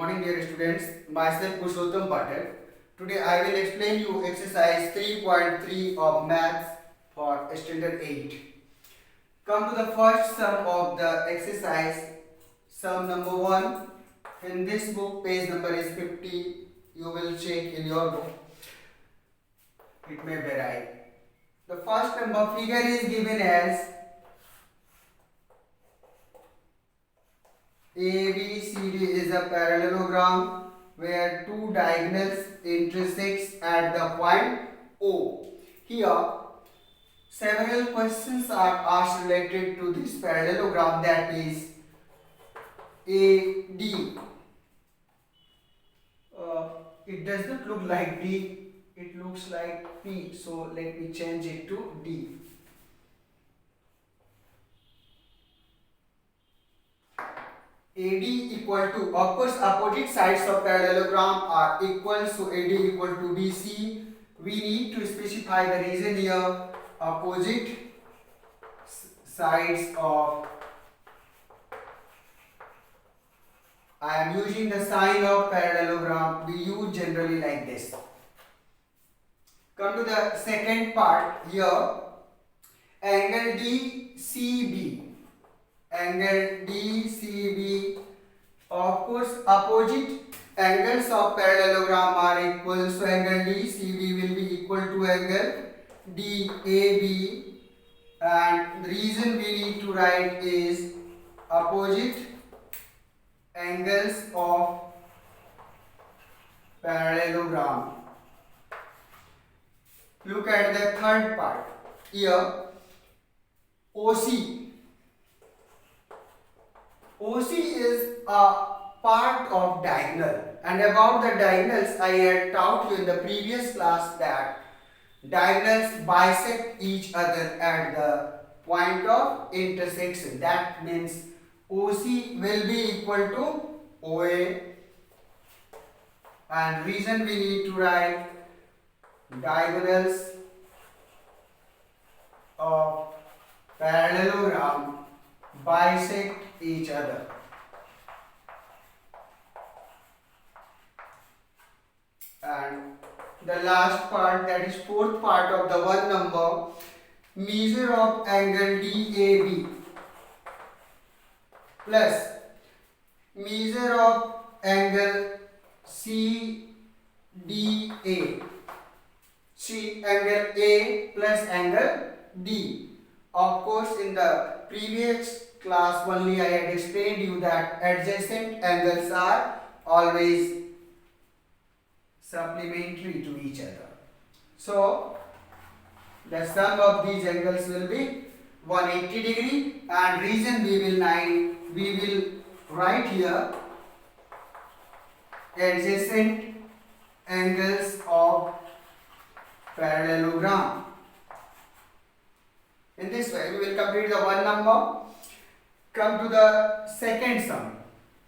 morning dear students, myself Purushottam Patel. Today I will explain you exercise 3.3 of maths for standard 8. Come to the first sum of the exercise, sum number 1. In this book page number is 50, you will check in your book, it may vary. The first number figure is given as ABCD is a parallelogram where two diagonals intersect at the point O. Here, several questions are asked related to this parallelogram, that is AD. It does not look like D, it looks like P. So let me change it to D. AD equal to, of course, opposite sides of parallelogram are equal, so AD equal to BC. We need to specify the reason here. Opposite sides of, I am using the sign of parallelogram, we use generally like this. Come to the second part here. Angle DCB. Angle DCB, of course opposite angles of parallelogram are equal, so angle DCB will be equal to angle DAB, and the reason we need to write is opposite angles of parallelogram. Look at the third part here. OC is a part of diagonal, and about the diagonals I had taught you in the previous class that diagonals bisect each other at the point of intersection. That means OC will be equal to OA, and reason we need to write diagonals of parallelogram bisect each other. And the last part, that is fourth part of the one number, measure of angle DAB plus measure of angle CDA. See, angle A plus angle D. Of course, in the previous class only I had explained you that adjacent angles are always supplementary to each other. So the sum of these angles will be 180 degree, and reason we will write here adjacent angles of parallelogram. In this way we will complete the one number. Come to the second sum.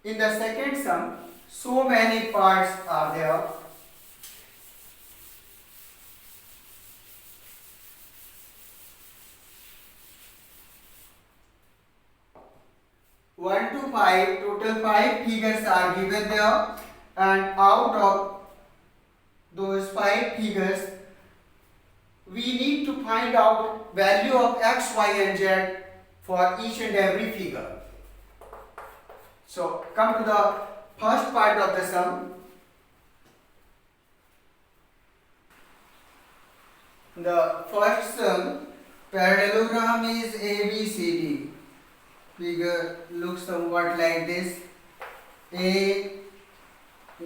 In the second sum, so many parts are there. One to 5, total 5 figures are given there, and out of those 5 figures we need to find out value of x, y and z for each and every figure. So come to the first part of the sum. The first sum, parallelogram is ABCD. Figure looks somewhat like this. A,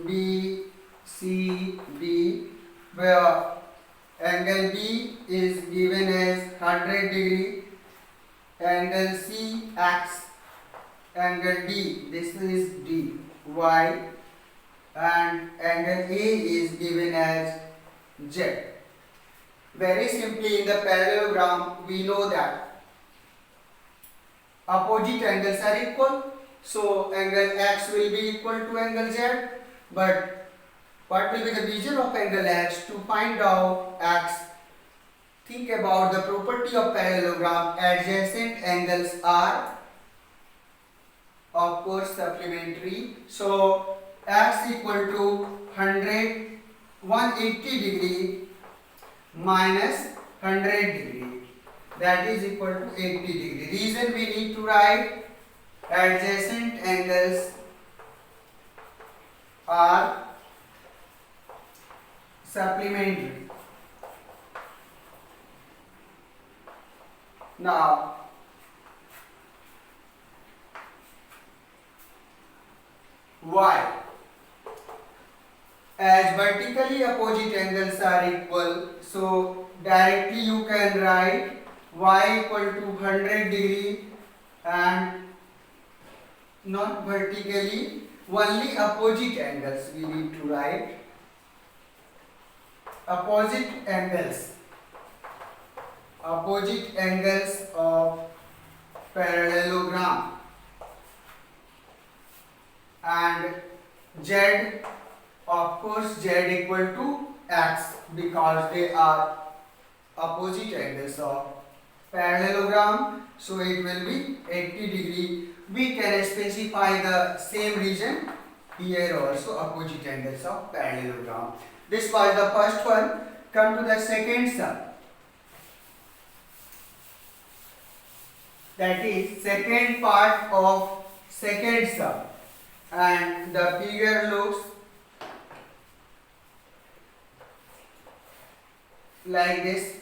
B, C, D, where angle B is given as 100 degree, angle C X, angle D, this is D, Y, and angle A is given as Z. Very simply, in the parallelogram we know that opposite angles are equal, so angle X will be equal to angle Z, but what will be the measure of angle X? To find out X, think about the property of parallelogram. Adjacent angles are of course supplementary, so x equal to 180 degree minus 100 degree, that is equal to 80 degree. Reason we need to write adjacent angles are supplementary. Now why? As vertically opposite angles are equal, so directly you can write y equal to 100 degree, and not vertically, only opposite angles we need to write. Opposite angles of parallelogram, and z, of course z equal to x, because they are opposite angles of parallelogram, so it will be 80 degree. We can specify the same reason here also, opposite angles of parallelogram. This was the first one. Come to the second sum. That is second part of second sum, and the figure looks like this.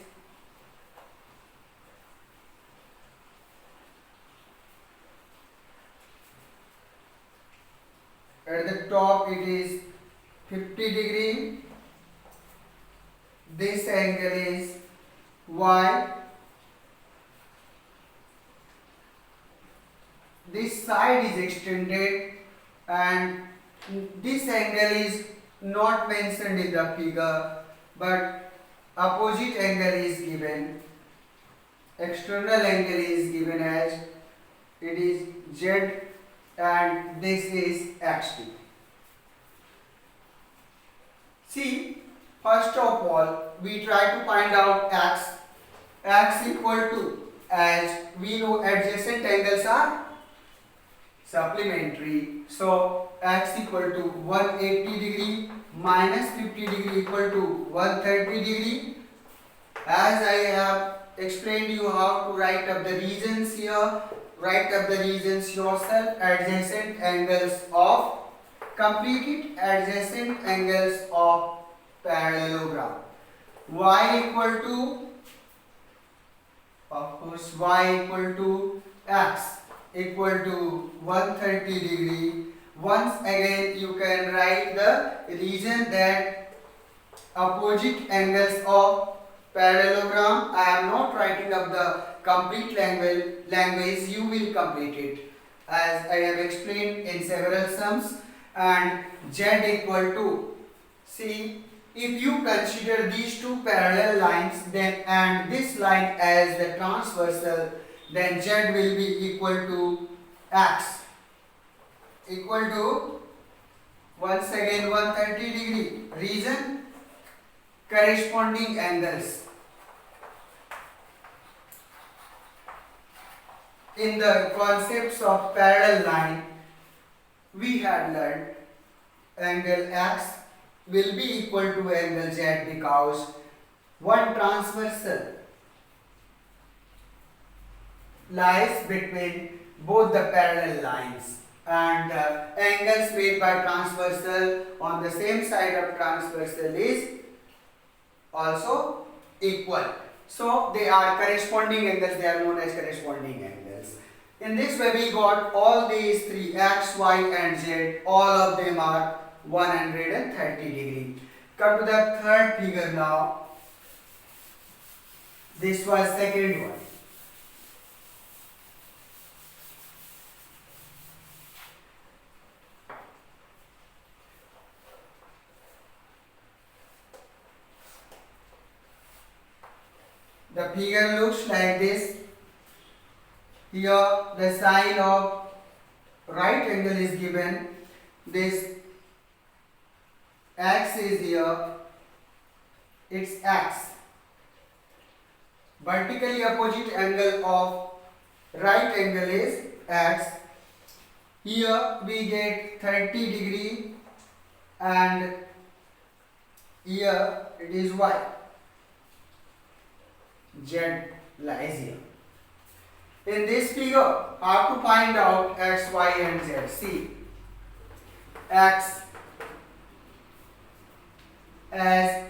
At the top it is 50 degree. This angle is y. This side is extended, and this angle is not mentioned in the figure, but opposite angle is given. External angle is given as it is z, and this is xt. See, first of all, we try to find out x. X equal to, as we know adjacent angles are supplementary, so x equal to 180 degree minus 50 degree equal to 130 degree. As I have explained you how to write up the reasons here, write up the reasons yourself. Adjacent angles of, complete it, adjacent angles of parallelogram. Y equal to, of course, y equal to x equal to 130 degree. Once again you can write the reason that opposite angles of parallelogram. I am not writing up the complete language, you will complete it as I have explained in several sums. And z equal to, see, if you consider these two parallel lines, then and this line as the transversal, then z will be equal to x, equal to, once again, 130 degree. Reason, corresponding angles. In the concepts of parallel line, we had learned angle x will be equal to angle z, because one transversal lies between both the parallel lines, and angles made by transversal on the same side of transversal is also equal. So they are corresponding angles, they are known as corresponding angles. In this way we got all these three, x, y and z, all of them are 130 degree. Come to the third figure now. This was second one. The figure looks like this. Here the sine of right angle is given. This x is here. It's x. Vertically opposite angle of right angle is x. Here we get 30 degree and here it is y. Z lies here. In this figure, how to find out x, y and z? See, x as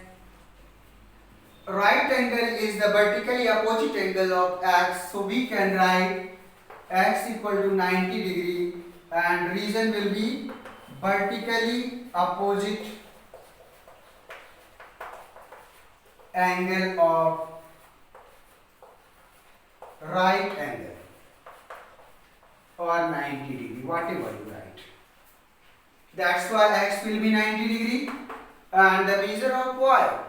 right angle is the vertically opposite angle of x, so we can write x equal to 90 degree and reason will be vertically opposite angle of right angle or 90 degree, whatever you write. That's why x will be 90 degree and the measure of y.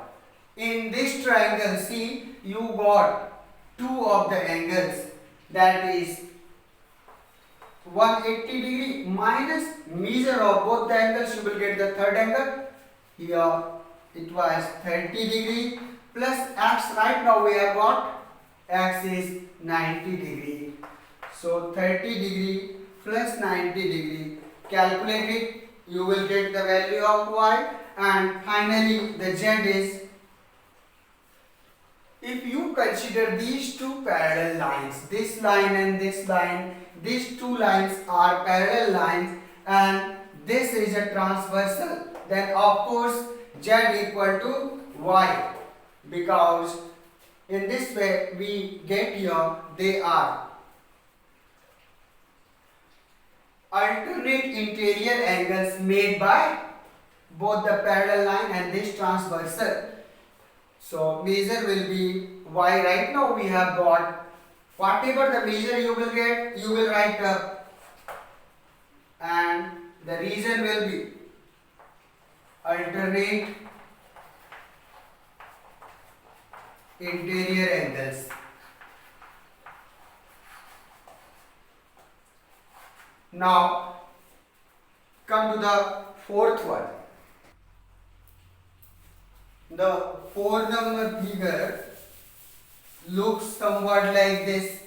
In this triangle, see, you got two of the angles, that is 180 degree minus measure of both the angles, you will get the third angle. Here it was 30 degree plus x, right now we have got x is 90 degree. So 30 degree plus 90 degree, calculate it, you will get the value of y, and finally the z is, if you consider these two parallel lines, this line and this line, these two lines are parallel lines and this is a transversal, then of course z equal to y, because in this way we get here they are alternate interior angles made by both the parallel line and this transversal. So measure will be y. Right now we have got whatever the measure you will get, you will write up, and the reason will be alternate interior angles. Now come to the fourth one. The 4 number figure looks somewhat like this.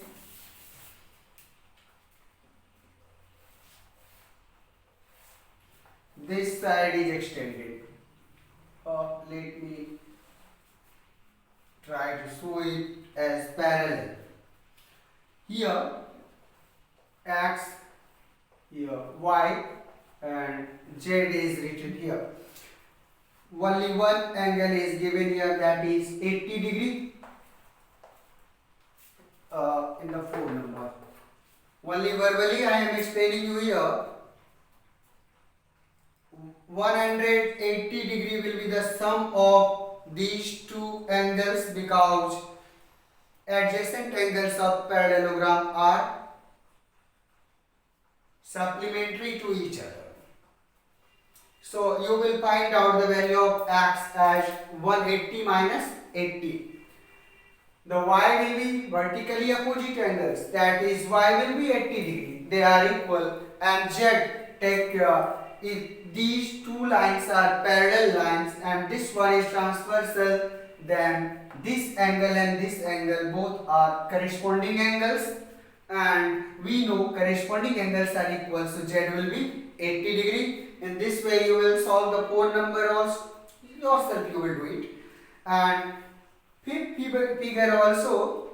This side is extended. Let me try to show it as parallel. Here x, here y, and z is written here. Only one angle is given here, that is 80 degree in the 4 number. Only verbally I am explaining you here. 180 degree will be the sum of these two angles because adjacent angles of parallelogram are supplementary to each other. So you will find out the value of x as 180 minus 80. The y will be vertically opposite angles, that is y will be 80 degree. They are equal, and z, take care, if these two lines are parallel lines and this one is transversal, then this angle and this angle both are corresponding angles, and we know corresponding angles are equal, so z will be 80 degree. In this way you will solve the 4 number also, yourself you will do it. And fifth figure also,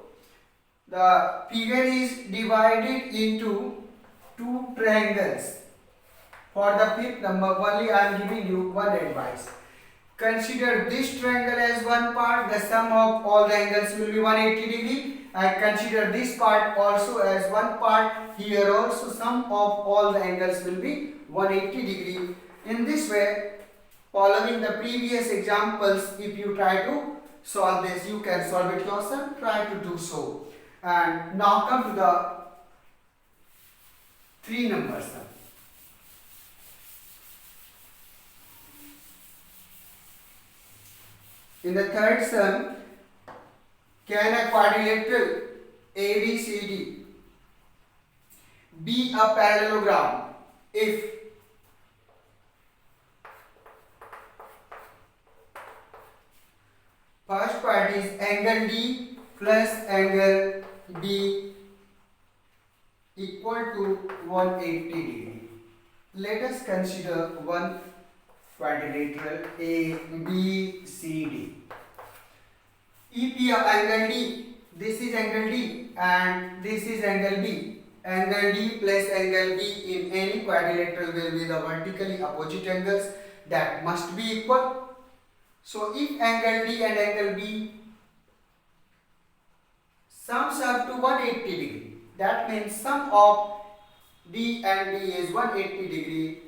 the figure is divided into two triangles. For the fifth number only I am giving you one advice. Consider this triangle as one part, the sum of all the angles will be 180 degree. I consider this part also as one part, here also sum of all the angles will be 180 degree. In this way, following the previous examples, if you try to solve this, you can solve it yourself, try to do so. And now come to the 3 numbers. In the third sum, can a quadrilateral ABCD be a parallelogram if first part is angle D plus angle B equal to 180 degree. Let us consider one quadrilateral ABCD. If your angle D, this is angle D and this is angle B. Angle D plus angle B in any quadrilateral will be the vertically opposite angles that must be equal. So if angle D and angle B sums up to 180 degree, that means sum of D and D is 180 degree.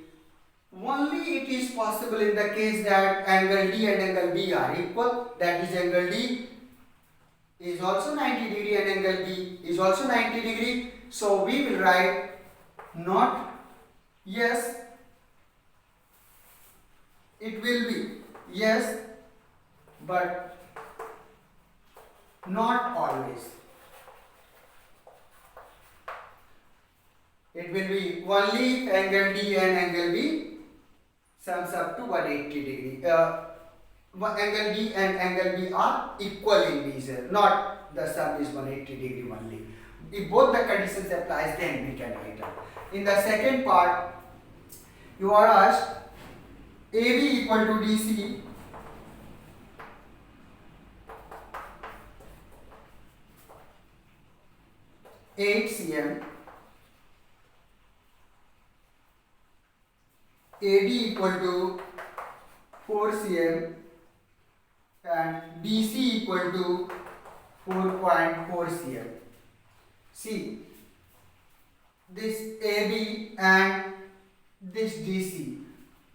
Only it is possible in the case that angle D and angle B are equal, that is angle D is also 90 degree and angle B is also 90 degree. So we will write not yes, it will be yes but not always. It will be only if angle D and angle B sums up to 180 degree. Angle D and angle B are equal in measure, not the sum is 180 degree only. If both the conditions applies, then we can write it. In the second part, you are asked AB equal to DC, cm, AD equal to 4 cm and BC equal to 4.4 cm. See, this AB and this DC,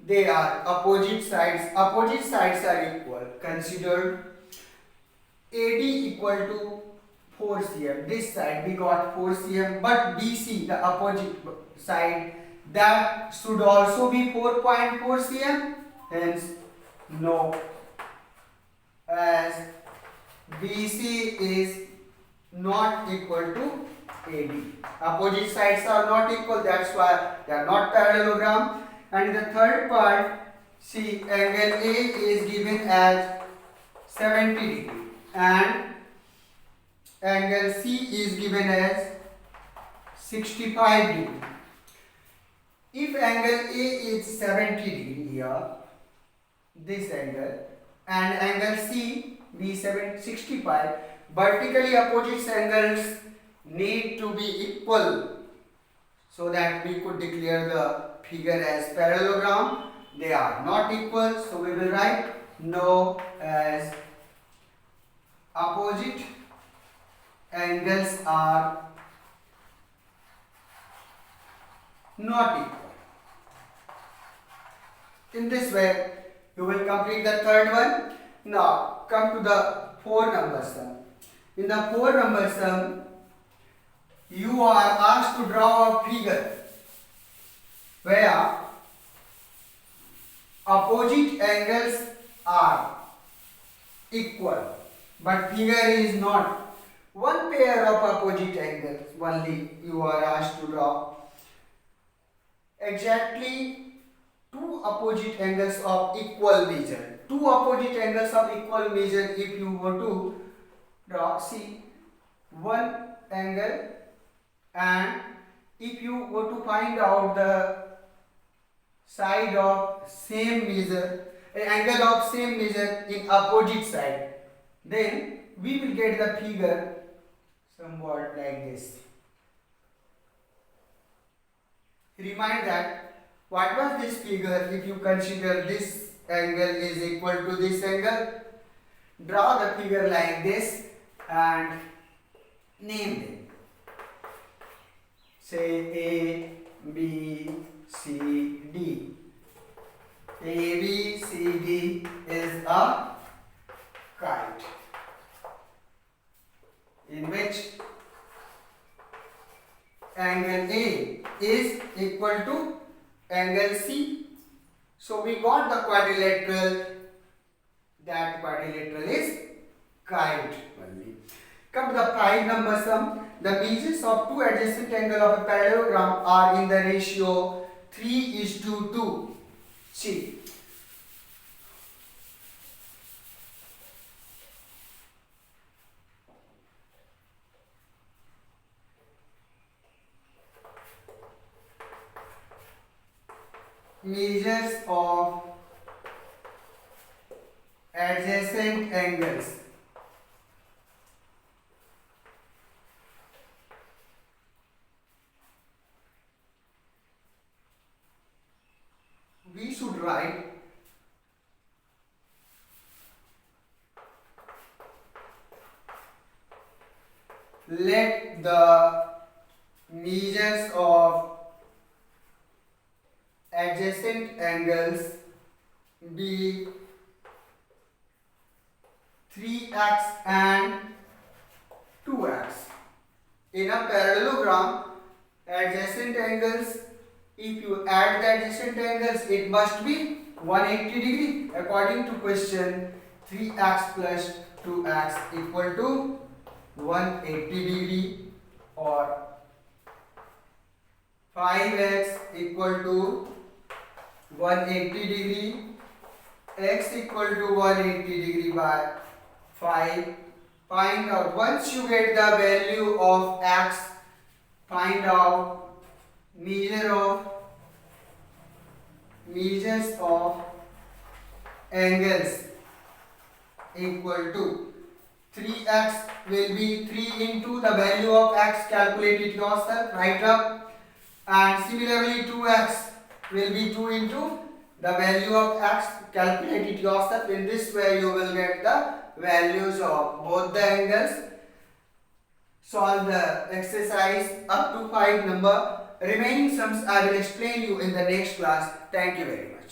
they are opposite sides. Opposite sides are equal. Consider AD equal to 4 cm. This side we got 4 cm, but BC, the opposite side, that should also be 4.4 cm. Hence, no, as BC is not equal to AD. Opposite sides are not equal, that's why they are not parallelogram. And in the third part, see, angle A is given as 70 degree and angle C is given as 65 degree. If angle A is 70 degree here, this angle, and angle C be 65, vertically opposite angles need to be equal so that we could declare the figure as parallelogram. They are not equal, so we will write no, as opposite angles are not equal. In this way, you will complete the third one. Now, come to the 4 number sum. In the 4 number sum, you are asked to draw a figure where opposite angles are equal, but figure is not. One pair of opposite angles only you are asked to draw. Exactly 2 opposite angles of equal measure. 2 opposite angles of equal measure, if you go to draw, see, one angle, and if you go to find out the side of same measure, angle of same measure in opposite side, then we will get the figure somewhat like this. Remind that what was this figure if you consider this angle is equal to this angle. Draw the figure like this and name them. Say A, B, C, D. A, B, C, D is a kite in which angle A is equal to angle C. So we got the quadrilateral. That quadrilateral is kite only. Come to the 5 number sum. The measures of 2 adjacent angles of a parallelogram are in the ratio 3:2. See, measures of adjacent angles. We should write let the measures of adjacent angles be 3x and 2x. In a parallelogram, adjacent angles, if you add the adjacent angles, it must be 180 degree. According to question, 3x plus 2x equal to 180 degree, or 5x equal to 180 degree, x equal to 180 degree by 5. Find out, once you get the value of x, find out measures of angles equal to 3x will be 3 into the value of x, calculate it yourself, write up, and similarly 2x will be 2 into the value of x, calculate it yourself. In this way you will get the values of both the angles. Solve the exercise up to 5 number. Remaining sums I will explain you in the next class. Thank you very much.